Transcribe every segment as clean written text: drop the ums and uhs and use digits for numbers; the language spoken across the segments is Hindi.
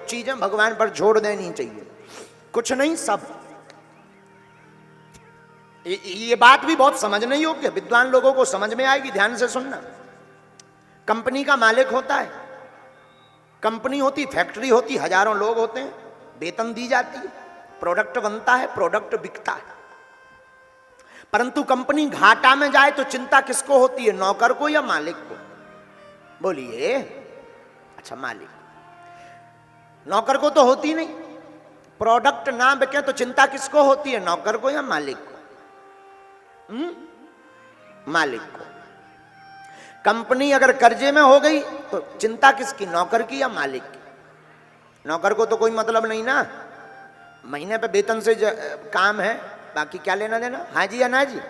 कुछ चीजें भगवान पर छोड़ देनी चाहिए, कुछ नहीं सब। ये बात भी बहुत समझने योग्य, विद्वान लोगों को समझ में आएगी, ध्यान से सुनना। कंपनी का मालिक होता है, कंपनी होती, फैक्ट्री होती, हजारों लोग होते हैं, वेतन दी जाती है, प्रोडक्ट बनता है, प्रोडक्ट बिकता है। परंतु कंपनी घाटा में जाए तो चिंता किसको होती है, नौकर को या मालिक को? बोलिए। अच्छा, मालिक। नौकर को तो होती नहीं। प्रोडक्ट ना बिके तो चिंता किसको होती है, नौकर को या मालिक को? मालिक को। कंपनी अगर कर्जे में हो गई तो चिंता किसकी, नौकर की या मालिक की? नौकर को तो कोई मतलब नहीं ना, महीने पे वेतन से काम है, बाकी क्या लेना देना, हाँ जी या ना जी?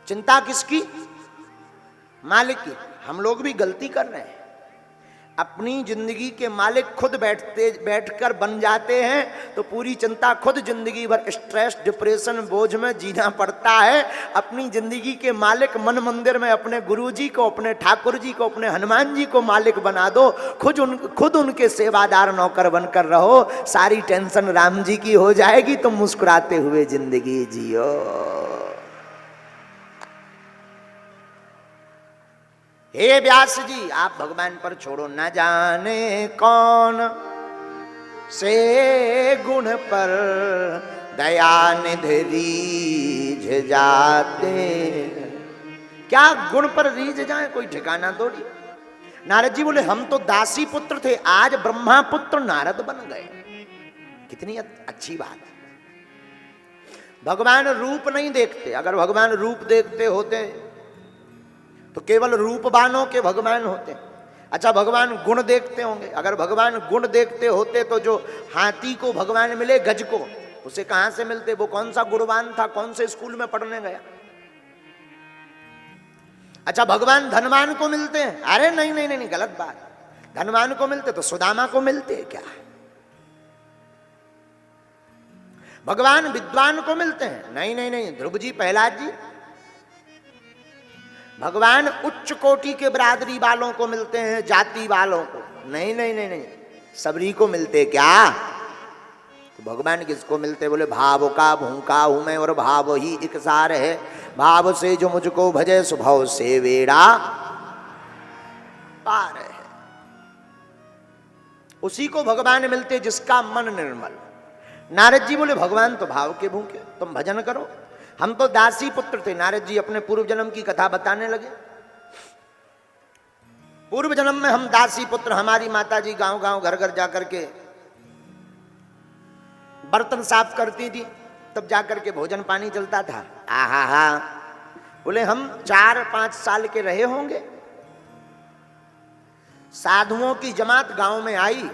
चिंता किसकी, मालिक की। हम लोग भी गलती कर रहे हैं, अपनी जिंदगी के मालिक खुद बैठकर बन जाते हैं तो पूरी चिंता खुद, जिंदगी भर स्ट्रेस डिप्रेशन बोझ में जीना पड़ता है। अपनी जिंदगी के मालिक मन मंदिर में अपने गुरुजी को, अपने ठाकुर जी को, अपने हनुमान जी को मालिक बना दो, खुद उनके सेवादार नौकर बनकर रहो, सारी टेंशन राम जी की हो जाएगी, तुम मुस्कुराते हुए जिंदगी जियो। हे व्यास जी, आप भगवान पर छोड़ो, न जाने कौन से गुण पर दया निधि रीझ जाते। क्या गुण पर रीझ जाए, कोई ठिकाना थोड़ी। नारद जी बोले हम तो दासी पुत्र थे, आज ब्रह्मा पुत्र नारद बन गए। कितनी अच्छी बात। भगवान रूप नहीं देखते, अगर भगवान रूप देखते होते तो केवल रूपवानों के भगवान होते। अच्छा, भगवान गुण देखते होंगे, अगर भगवान गुण देखते होते तो जो हाथी को भगवान मिले गज को, उसे कहां से मिलते, वो कौन सा गुणवान था, कौन से स्कूल में पढ़ने गया? अच्छा, भगवान धनवान को मिलते हैं? अरे नहीं नहीं नहीं, गलत बात। धनवान को मिलते तो सुदामा को मिलते क्या? भगवान विद्वान को मिलते हैं? नहीं नहीं नहीं, ध्रुव जी, प्रहलाद जी। भगवान उच्च कोटि के बरादरी वालों को मिलते हैं, जाति वालों को? नहीं नहीं नहीं नहीं, सबरी को मिलते क्या? तो भगवान किसको मिलते? बोले भाव का भूखा हूं मैं और भाव ही एक सार है, भाव से जो मुझको भजे स्वभाव से वेड़ा पार है। उसी को भगवान मिलते जिसका मन निर्मल। नारद जी बोले भगवान तो भाव के भूखे, तुम भजन करो, हम तो दासी पुत्र थे। नारद जी अपने पूर्व जन्म की कथा बताने लगे। पूर्व जन्म में हम दासी पुत्र, हमारी माता जी गांव गांव घर घर जाकर के बर्तन साफ करती थी, तब जाकर के भोजन पानी चलता था। आहा हा, बोले हम 4-5 साल के रहे होंगे, साधुओं की जमात गांव में आई।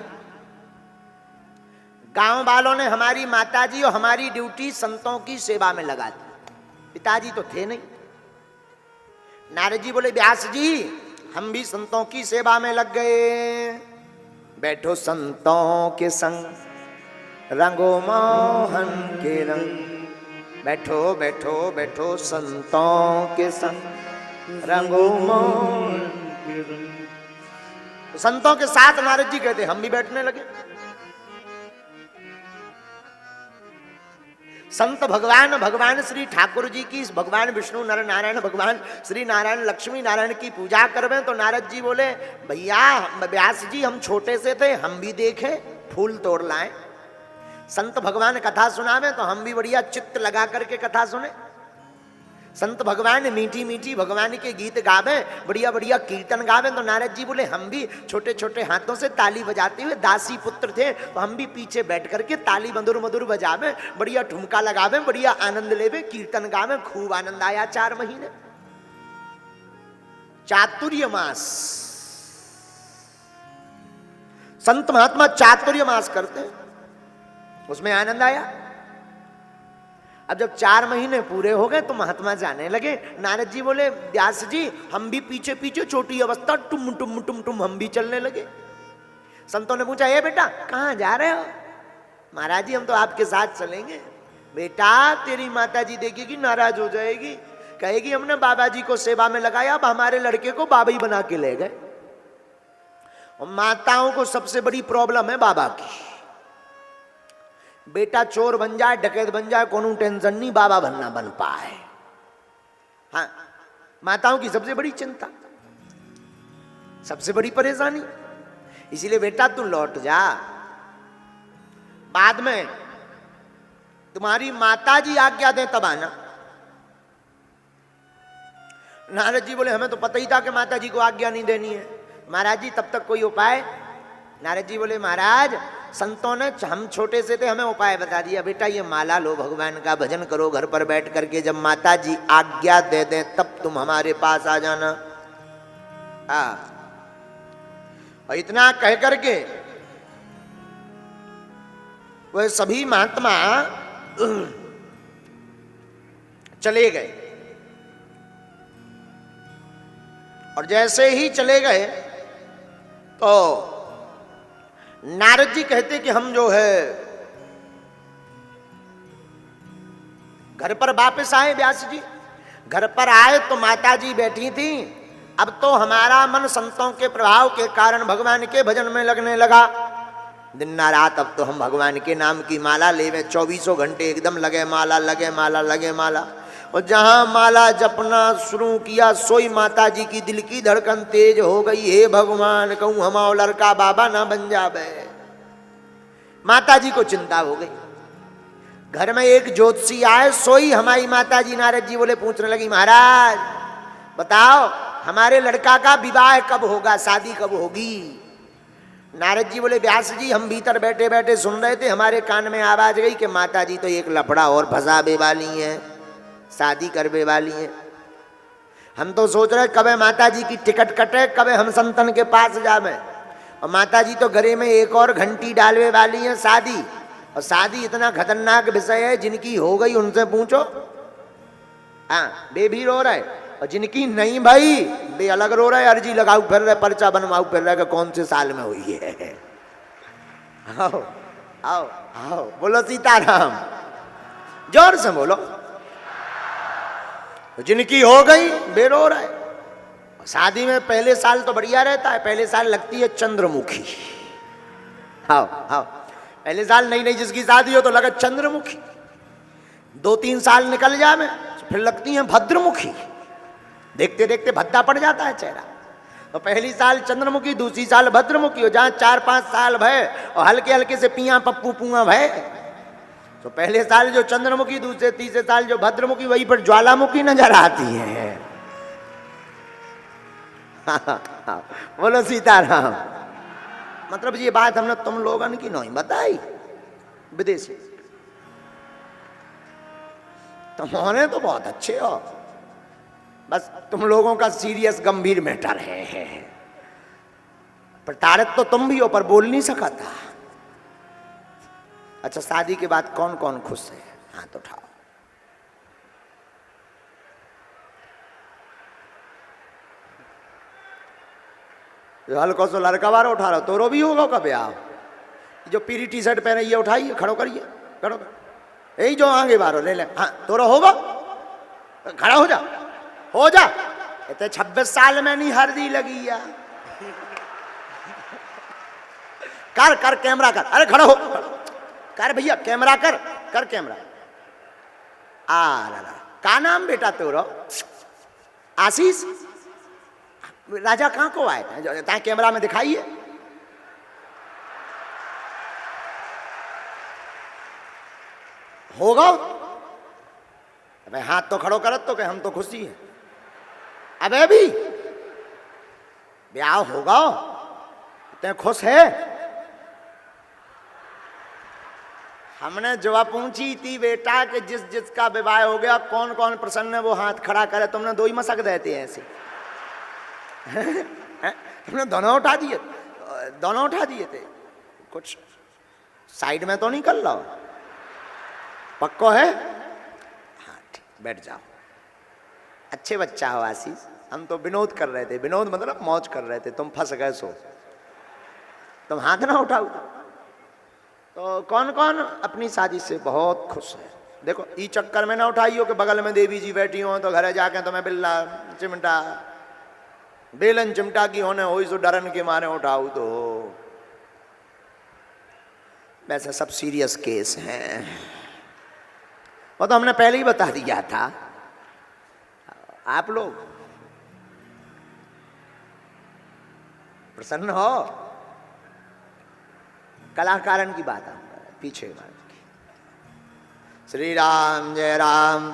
गांव वालों ने हमारी माताजी और हमारी ड्यूटी संतों की सेवा में लगा दी। पिताजी तो थे नहीं। नारद जी बोले व्यास जी, हम भी संतों की सेवा में लग गए। बैठो संतों के संग, रंगो मोहन के रंग। बैठो बैठो बैठो संतों के संग, रंगो मोहन के रंग। संतों के साथ नारद जी कहते, हम भी बैठने लगे। संत भगवान, भगवान श्री ठाकुर जी की, भगवान विष्णु नर नारायण, भगवान श्री नारायण लक्ष्मी नारायण की पूजा करवे तो नारद जी बोले भैया व्यास जी, हम छोटे से थे, हम भी देखें, फूल तोड़ लाएं। संत भगवान कथा सुनावे तो हम भी बढ़िया चित्त लगा करके कथा सुने। संत भगवान मीठी मीठी भगवान के गीत गावे, बढ़िया बढ़िया कीर्तन गावे तो नारद जी बोले हम भी छोटे छोटे हाथों से ताली बजाते हुए, दासी पुत्र थे तो हम भी पीछे बैठ करके ताली मधुर मधुर बजावे, बढ़िया ठुमका लगावे, बढ़िया आनंद लेवे, कीर्तन गावे। खूब आनंद आया। 4 महीने चातुर्य मास, संत महात्मा चातुर्य मास करते हैं, उसमें आनंद आया। अब जब 4 महीने पूरे हो गए तो महात्मा जाने लगे। नारद जी बोले व्यास जी, हम भी पीछे पीछे छोटी अवस्था टुम टुम टुम टुम हम भी चलने लगे। संतों ने पूछा ए बेटा कहाँ जा रहे हो? महाराज जी हम तो आपके साथ चलेंगे। बेटा तेरी माता जी देखेगी नाराज हो जाएगी, कहेगी हमने बाबा जी को सेवा में लगाया, अब हमारे लड़के को बाबा ही बना के ले गए। और माताओं को सबसे बड़ी प्रॉब्लम है बाबा की। बेटा चोर बन जाए, डकैत बन जाए, कोनो टेंशन नहीं, बाबा बनना बन पाए। हाँ, माताओं की सबसे बड़ी चिंता, सबसे बड़ी परेशानी। इसीलिए बेटा तू लौट जा, बाद में तुम्हारी माता जी आज्ञा दें तब आना। नारद जी बोले हमें तो पता ही था कि माता जी को आज्ञा नहीं देनी है। महाराज जी तब तक कोई उपाय? नारद जी बोले महाराज संतों ने, हम छोटे से थे, हमें उपाय बता दिया। बेटा ये माला लो, भगवान का भजन करो घर पर बैठ करके, जब माता जी आज्ञा दे दें तब तुम हमारे पास आ जाना। और इतना कह करके वह सभी महात्मा चले गए। और जैसे ही चले गए तो नारद जी कहते कि हम जो है घर पर वापस आए। व्यास जी घर पर आए तो माता जी बैठी थी। अब तो हमारा मन संतों के प्रभाव के कारण भगवान के भजन में लगने लगा। दिन ना रात अब तो हम भगवान के नाम की माला लेवे, 24 घंटे एकदम लगे माला, लगे माला, लगे माला। और जहां माला जपना शुरू किया सोई माता जी की दिल की धड़कन तेज हो गई। हे भगवान, कहूं हमारा लड़का बाबा ना बन जावे। माता जी को चिंता हो गई। घर में एक ज्योतिषी आए, सोई हमारी माता जी। नारद जी बोले, पूछने लगी महाराज बताओ हमारे लड़का का विवाह कब होगा, शादी कब होगी? नारद जी बोले व्यास जी हम भीतर बैठे बैठे सुन रहे थे, हमारे कान में आवाज गई कि माता जी तो एक लफड़ा और फंसावे वाली हैं, शादी करवे वाली हैं। हम तो सोच रहे कब माता जी की टिकट कटे, कब हम संतन के पास जावे। और माता जी तो गले में एक और घंटी डालवे वाली है, शादी। और शादी इतना खतरनाक विषय है, जिनकी हो गई उनसे पूछो। हाँ, बे भी रो रहे, और जिनकी नहीं भाई बे अलग रो रहे, अर्जी लगाऊ फिर रहे, पर्चा बनवाऊ फिर रहे कि कौन से साल में हुई है। आओ आओ आओ, बोलो सीताराम, जोर से बोलो। जिनकी हो गई बे रो रहे। शादी में पहले साल तो बढ़िया रहता है, पहले साल लगती है चंद्रमुखी। आओ आओ, पहले साल नई नई जिसकी शादी हो तो लगा चंद्रमुखी। 2-3 साल निकल जाए फिर लगती है भद्रमुखी। देखते देखते भद्दा पड़ जाता है चेहरा। तो पहली साल चंद्रमुखी, दूसरी साल भद्रमुखी। और जहां 4-5 साल भय और हल्के हल्के से पिया पप्पू पुआ भय, तो पहले साल जो चंद्रमुखी, दूसरे तीसरे साल जो भद्रमुखी, वही पर ज्वालामुखी नजर आती है। बोलो सीताराम। मतलब ये बात हमने तुम लोगों की नहीं बताई, विदेशी। तुम्हारे तो बहुत अच्छे हो, बस तुम लोगों का सीरियस गंभीर मैटर है। प्रताड़ित तो तुम भी हो पर बोल नहीं सका था। अच्छा, शादी के बाद कौन कौन खुश है? हाथ उठाओ। हल्को सो लड़का बार उठा रहा, तोरो भी होगा कभी? आप जो पीली टी शर्ट पहने ये उठाइए, खड़ो करिए, खड़ो कर। यही जो आगे बारो ले ले। हाँ, तोरो होगा, खड़ा हो जा, हो जा। इतने 26 साल में नहीं हल्दी लगी या। कर कर कैमरा कर, अरे खड़ा हो, कर भैया कैमरा कर, कर कैमरा। का नाम बेटा तोरो? आशीष। राजा कहाँ को आए थे? कैमरा में दिखाइए। होगा? अबे हाथ तो खड़ो करत तो कि हम तो खुशी है। अबे भी ब्याह होगा, इतने खुश है? हमने जवाब पूछी थी बेटा कि जिस जिसका विवाह हो गया कौन कौन प्रसन्न है वो हाथ खड़ा करे। तुमने 2 ही मशक देते ऐसे। तुमने दोनों उठा दिए, दोनों उठा दिए थे। कुछ साइड में तो नहीं कर लो, पक्को है? हाँ ठीक, बैठ जाओ। अच्छे बच्चा हो आशीष। हम तो विनोद कर रहे थे, विनोद मतलब मौज कर रहे थे, तुम फंस गए। सो तुम हाथ ना उठाओ। तो कौन कौन अपनी शादी से बहुत खुश है? देखो ई चक्कर में ना उठाइयो कि बगल में देवी जी बैठी हो तो घर जाके तुम्हें बिल्ला चिमटा। बेलन चिमटा की होने हो सो डरन के मारे उठाऊ तो वैसे सब सीरियस केस हैं, वो तो हमने पहले ही बता दिया था। आप लोग प्रसन्न हो, कलाकारन की बात है पीछे बात। श्री राम जय राम।